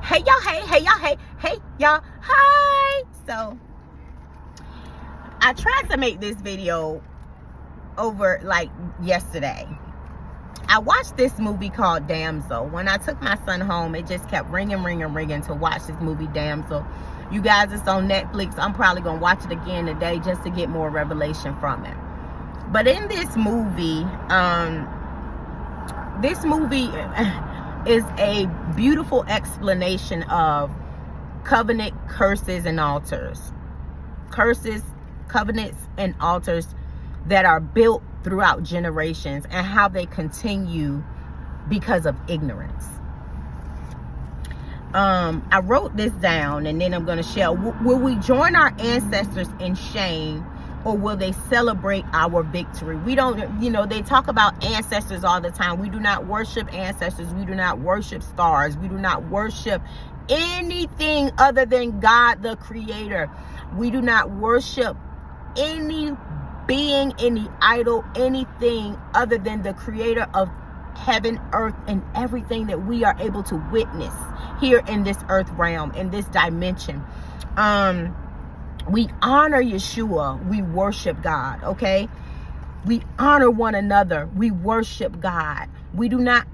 Hey y'all, hey y'all, hi. So I tried to make this video over like yesterday. I watched this movie called Damsel. When I took my son home, it just kept ringing to watch this movie Damsel. You guys, it's on Netflix. I'm probably gonna watch it again today just to get more revelation from it. But in this movie is a beautiful explanation of covenant, curses, and altars. Curses, covenants, and altars that are built throughout generations and how they continue because of ignorance. I wrote this down and then I'm going to share. Will we join our ancestors in shame, or will they celebrate our victory? We don't, they talk about ancestors all the time. We do not worship ancestors. We do not worship stars. We do not worship anything other than God, the creator. We do not worship any being, any idol, anything other than the creator of heaven, earth, and everything that we are able to witness here in this earth realm, in this dimension. We honor Yeshua. We worship God, okay? We honor one another. We worship God. We do not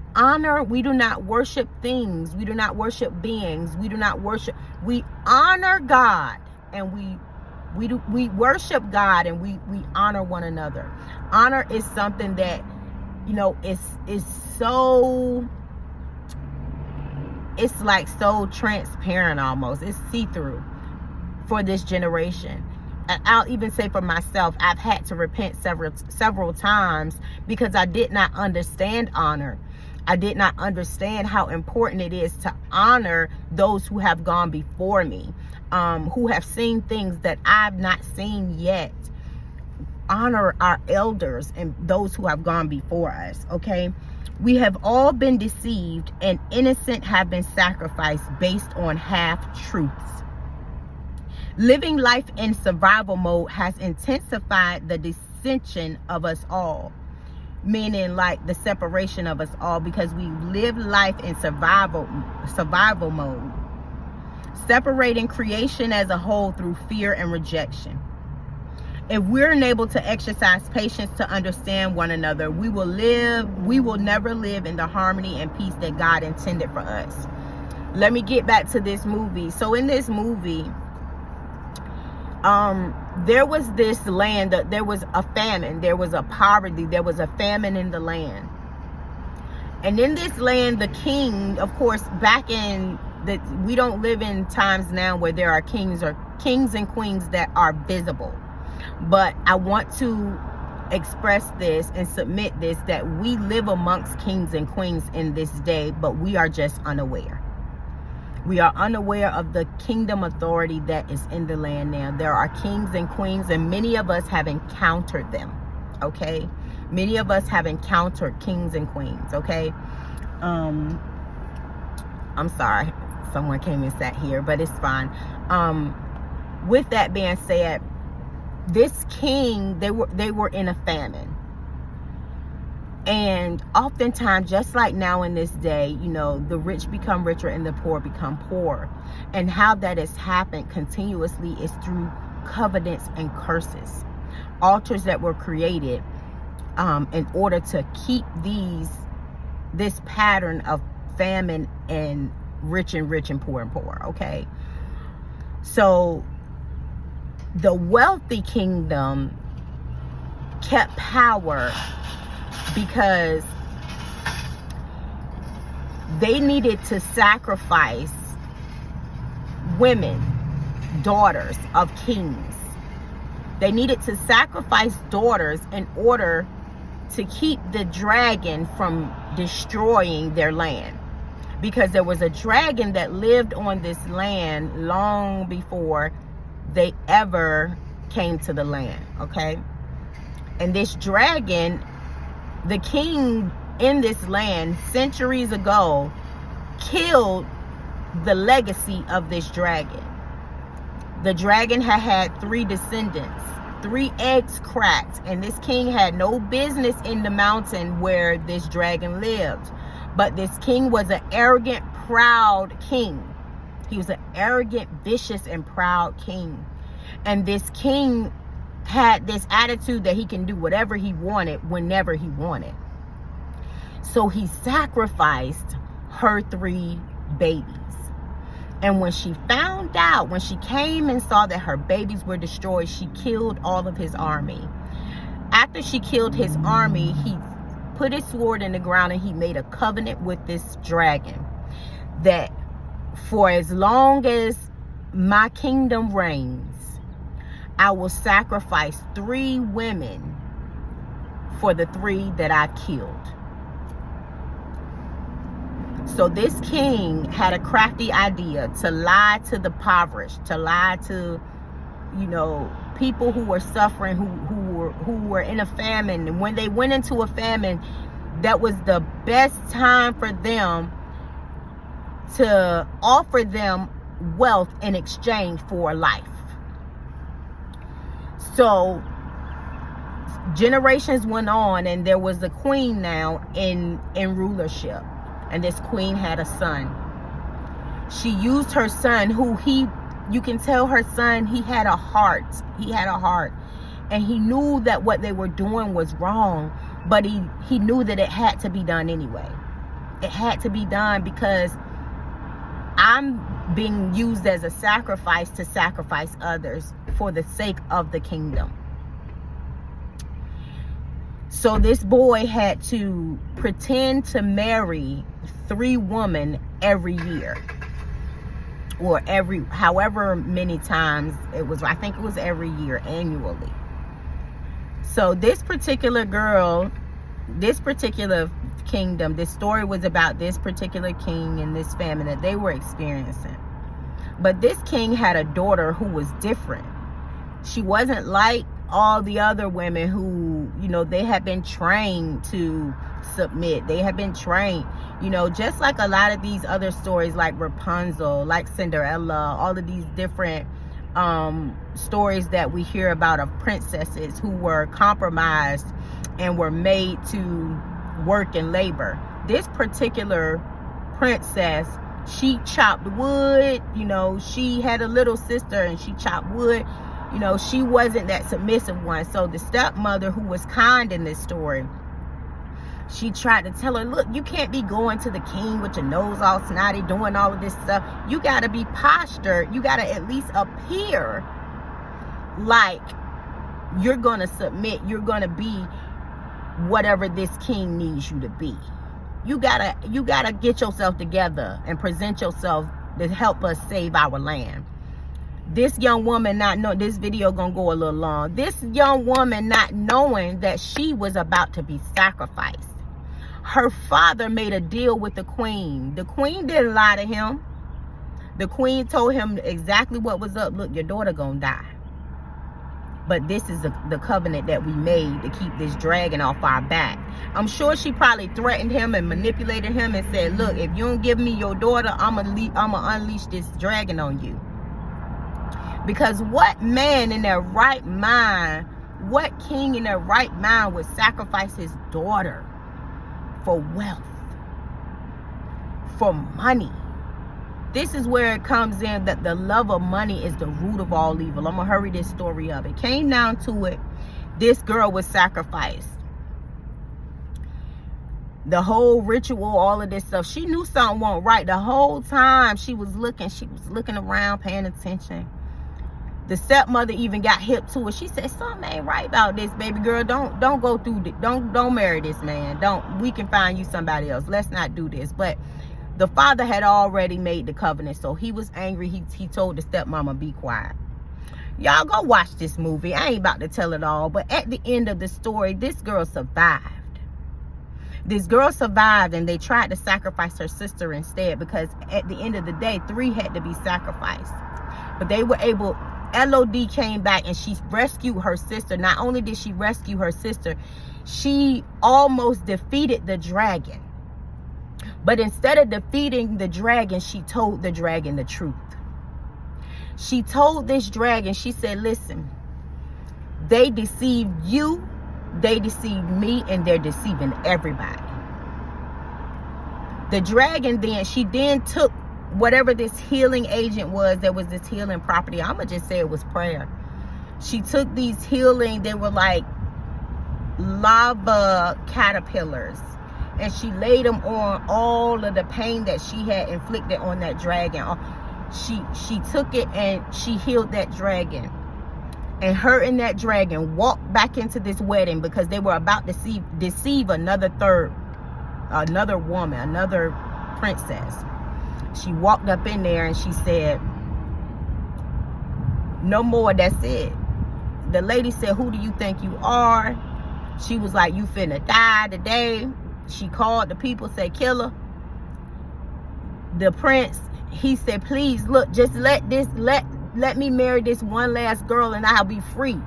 worship things. We do not worship beings. We do not worship. We honor God, and we worship God, and we honor one another. Honor is something that, is so, it's like so transparent almost. It's see-through for this generation. And I'll even say for myself, I've had to repent several times because I did not understand honor. I did not understand how important it is to honor those who have gone before me, who have seen things that I've not seen yet. Honor our elders and those who have gone before us, okay? We have all been deceived, and innocent have been sacrificed based on half-truths. Living life in survival mode has intensified the dissension of us all, meaning like the separation of us all, because we live life in survival mode, separating creation as a whole through fear and rejection. If we're unable to exercise patience to understand one another, we will never live in the harmony and peace that God intended for us. Let me get back to this movie. So in this movie, there was this land, there was a famine, there was a poverty, there was a famine in the land. And in this land, the king, of course, we don't live in times now where there are kings and queens that are visible. But I want to express this and submit this, that we live amongst kings and queens in this day, but we are just unaware. We are unaware of the kingdom authority that is in the land now. There are kings and queens, and many of us have encountered them, okay? Many of us have encountered kings and queens, okay? I'm sorry. Someone came and sat here, but it's fine. With that being said, this king, they were in a famine. And oftentimes, just like now in this day, the rich become richer and the poor become poor. And how that has happened continuously is through covenants and curses. Altars that were created in order to keep this pattern of famine and rich and poor, okay? So the wealthy kingdom kept power because they needed to sacrifice women, daughters of kings. They needed to sacrifice daughters in order to keep the dragon from destroying their land. Because there was a dragon that lived on this land long before they ever came to the land, okay? And this dragon, the king in this land centuries ago, killed the legacy of this dragon. The dragon had 3 descendants, 3 eggs cracked, and this king had no business in the mountain where this dragon lived. But this king was an arrogant, proud king. He was an arrogant, vicious, and proud king. And this king had this attitude that he can do whatever he wanted, whenever he wanted. So he sacrificed her 3 babies. And when she found out, when she came and saw that her babies were destroyed, she killed all of his army. After she killed his army, he put his sword in the ground and he made a covenant with this dragon that for as long as my kingdom reigns, I will sacrifice 3 women for the 3 that I killed. So this king had a crafty idea to lie to the impoverished, to lie to, you know, people who were suffering, who were in a famine. And when they went into a famine, that was the best time for them to offer them wealth in exchange for life. So generations went on, and there was a queen now in rulership. And this queen had a son. She used her son, you can tell her son, he had a heart. He had a heart. And he knew that what they were doing was wrong, but he knew that it had to be done anyway. It had to be done because I'm being used as a sacrifice to sacrifice others for the sake of the kingdom. So this boy had to pretend to marry 3 women every year, or however many times it was. I think it was every year, annually. So this particular girl, this particular kingdom, this story was about this particular king and this famine that they were experiencing. But this king had a daughter who was different. She wasn't like all the other women who, you know, they had been trained to submit. They had been trained, you know, just like a lot of these other stories, like Rapunzel, like Cinderella, all of these different stories that we hear about of princesses who were compromised and were made to work and labor. This particular princess, she chopped wood. You know, she had a little sister and she chopped wood. You know, she wasn't that submissive one. So the stepmother, who was kind in this story, she tried to tell her, look, you can't be going to the king with your nose all snotty, doing all of this stuff. You got to be postured. You got to at least appear like you're going to submit. You're going to be whatever this king needs you to be. You gotta get yourself together and present yourself to help us save our land. This young woman not know, this video gonna go a little long. This young woman not knowing that she was about to be sacrificed. Her father made a deal with the queen. The queen didn't lie to him. The queen told him exactly what was up. Look, your daughter gonna die. But this is the covenant that we made to keep this dragon off our back. I'm sure she probably threatened him and manipulated him and said, look, if you don't give me your daughter, I'm gonna unleash this dragon on you. Because what man in their right mind, what king in their right mind would sacrifice his daughter for wealth, for money? This is where it comes in, that the love of money is the root of all evil. I'm going to hurry this story up. It came down to it. This girl was sacrificed. The whole ritual, all of this stuff. She knew something wasn't right. The whole time she was looking around, paying attention. The stepmother even got hip to it. She said, something ain't right about this, baby girl. Don't go through this. Don't marry this man. We can find you somebody else. Let's not do this. But the father had already made the covenant, so he was angry. He told the stepmama, be quiet. Y'all go watch this movie. I ain't about to tell it all, but at the end of the story, this girl survived. This girl survived, and they tried to sacrifice her sister instead, because at the end of the day, 3 had to be sacrificed. But they were able, LOD came back and she rescued her sister. Not only did she rescue her sister, she almost defeated the dragon. But instead of defeating the dragon, she told the dragon the truth. She told this dragon, she said, listen, they deceived you, they deceived me, and they're deceiving everybody. The dragon then, she then took whatever this healing agent was, there was this healing property. I'm going to just say it was prayer. She took these healing, they were like lava caterpillars, and she laid them on all of the pain that she had inflicted on that dragon. She took it and she healed that dragon. And her and that dragon walked back into this wedding because they were about to deceive another woman, another princess. She walked up in there and she said, no more, that's it. The lady said, who do you think you are? She was like, you finna die today. She called the people, said, kill her. The prince, he said, please, look, just let me marry this one last girl and I'll be free.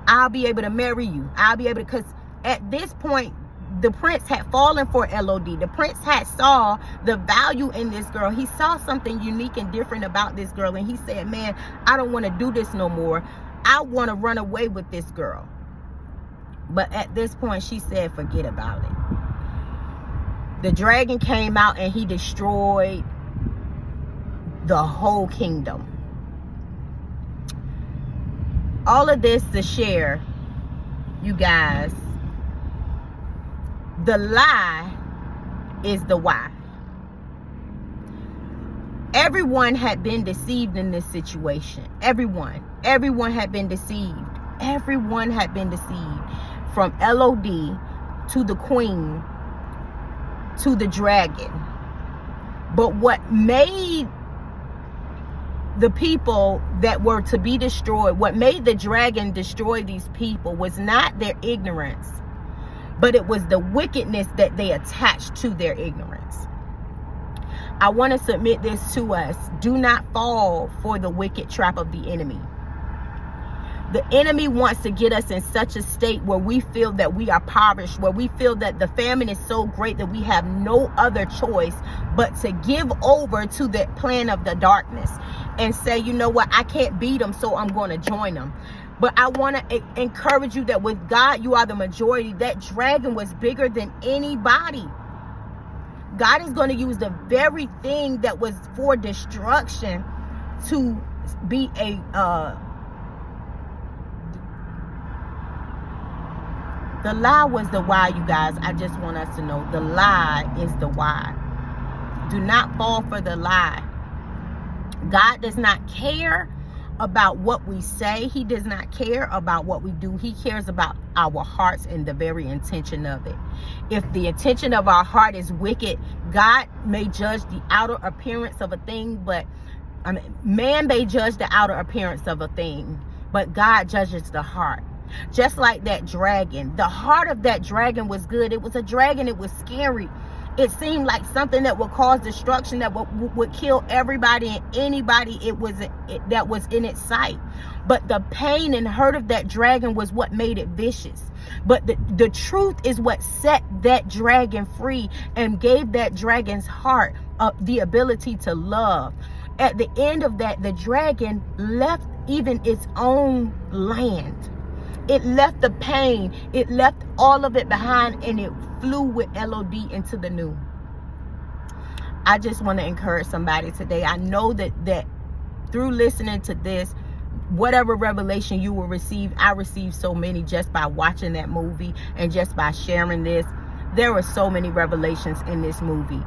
I'll be able to marry you. I'll be able to, because at this point, the prince had fallen for LOD. The prince had saw the value in this girl. He saw something unique and different about this girl. And he said, man, I don't want to do this no more. I want to run away with this girl. But at this point, she said, forget about it. The dragon came out and he destroyed the whole kingdom. All of this to share, you guys, the lie is the why. Everyone had been deceived in this situation. Everyone had been deceived. Everyone had been deceived. From LOD to the queen to the dragon. But what made the people that were to be destroyed, what made the dragon destroy these people was not their ignorance, but it was the wickedness that they attached to their ignorance. I want to submit this to us. Do not fall for the wicked trap of the enemy. The enemy wants to get us in such a state where we feel that we are impoverished, where we feel that the famine is so great that we have no other choice but to give over to the plan of the darkness and say, you know what, I can't beat them, so I'm going to join them. But I want to encourage you that with God, you are the majority. That dragon was bigger than anybody. God is going to use the very thing that was for destruction to be the lie was the why, you guys. I just want us to know the lie is the why. Do not fall for the lie. God does not care about what we say. He does not care about what we do. He cares about our hearts and the very intention of it. If the intention of our heart is wicked, God may judge the outer appearance of a thing, but man may judge the outer appearance of a thing, but God judges the heart. Just like that dragon, the heart of that dragon was good. It was a dragon. It was scary. It seemed like something that would cause destruction, that would kill everybody and anybody that was in its sight. But the pain and hurt of that dragon was what made it vicious. But the truth is what set that dragon free and gave that dragon's heart the ability to love. At the end of that, the dragon left even its own land. It left the pain. It left all of it behind, and it flew with LOD into the new. I just want to encourage somebody today. I know that through listening to this, whatever revelation you will receive, I received so many just by watching that movie and just by sharing this. There were so many revelations in this movie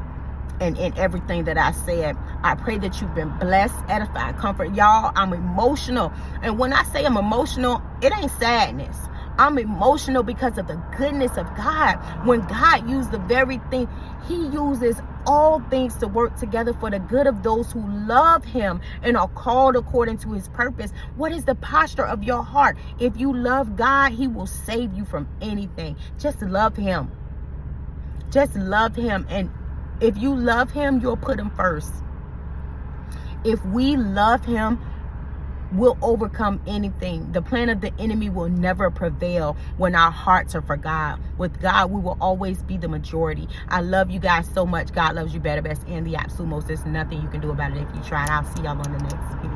and in everything that I said. I pray that you've been blessed, edified, comfort. Y'all, I'm emotional. And when I say I'm emotional, it ain't sadness. I'm emotional because of the goodness of God. When God used the very thing, he uses all things to work together for the good of those who love him and are called according to his purpose. What is the posture of your heart? If you love God, he will save you from anything. Just love him. Just love him. And if you love him, you'll put him first. If we love him, we'll overcome anything. The plan of the enemy will never prevail when our hearts are for God. With God, we will always be the majority. I love you guys so much. God loves you better, best, and the absolute most. There's nothing you can do about it if you try. And I'll see y'all on the next video.